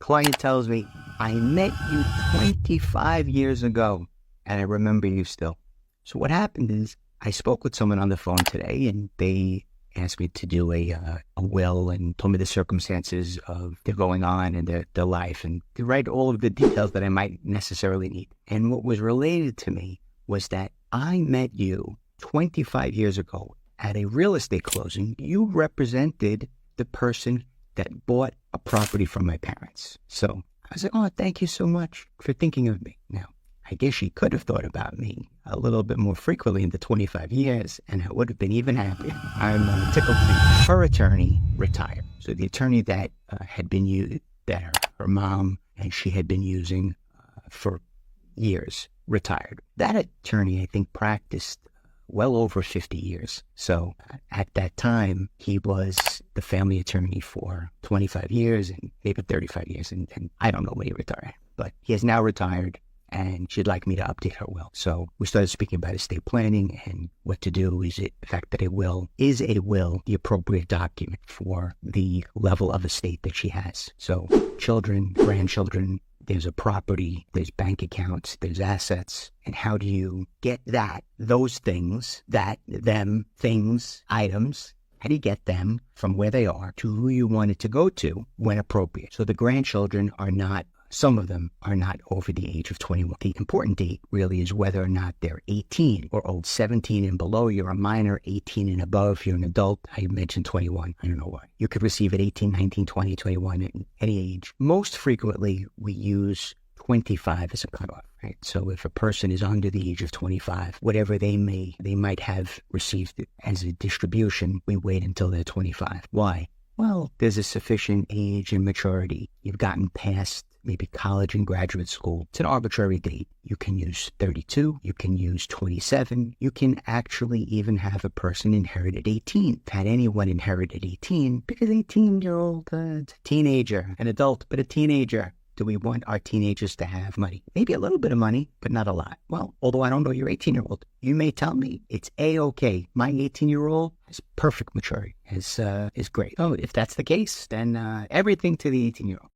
client tells me, I met you 25 years ago and I remember you still. So what happened is I spoke with someone on the phone today and they asked me to do a will and told me the circumstances of their going on and their life and to write all of the details that I might necessarily need. And what was related to me was that I met you 25 years ago at a real estate closing. You represented the person that bought a property from my parents. So I was like, oh, thank you so much for thinking of me. Now, I guess she could have thought about me a little bit more frequently in the 25 years, and I would have been even happier. I'm tickled pink. Her attorney retired. So the attorney that had been used, that her mom and she had been using for years, retired. That attorney, I think, practiced well over 50 years. So at that time, he was the family attorney for 25 years and maybe 35 years. And I don't know when he retired, but he has now retired and she'd like me to update her will. So we started speaking about estate planning and what to do. Is it the fact that is a will the appropriate document for the level of estate that she has? So children, grandchildren, there's a property, there's bank accounts, there's assets. And how do you get those things, items, how do you get them from where they are to who you want it to go to when appropriate? So the grandchildren some of them are not over the age of 21. The important date really is whether or not they're 18 or old. 17 and below, you're a minor. 18 and above, you're an adult. I mentioned 21. I don't know why. You could receive at 18, 19, 20, 21 at any age. Most frequently, we use 25 as a cutoff, right? So if a person is under the age of 25, whatever they might have received as a distribution, we wait until they're 25. Why? Well, there's a sufficient age and maturity. You've gotten past maybe college and graduate school. It's an arbitrary date. You can use 32. You can use 27. You can actually even have a person inherit at 18. Had anyone inherit at 18, because 18-year-old, it's a teenager, an adult, but a teenager. Do we want our teenagers to have money? Maybe a little bit of money, but not a lot. Well, although I don't know your 18-year-old, you may tell me it's A-okay. My 18-year-old has perfect maturity, is great. Oh, if that's the case, then everything to the 18-year-old.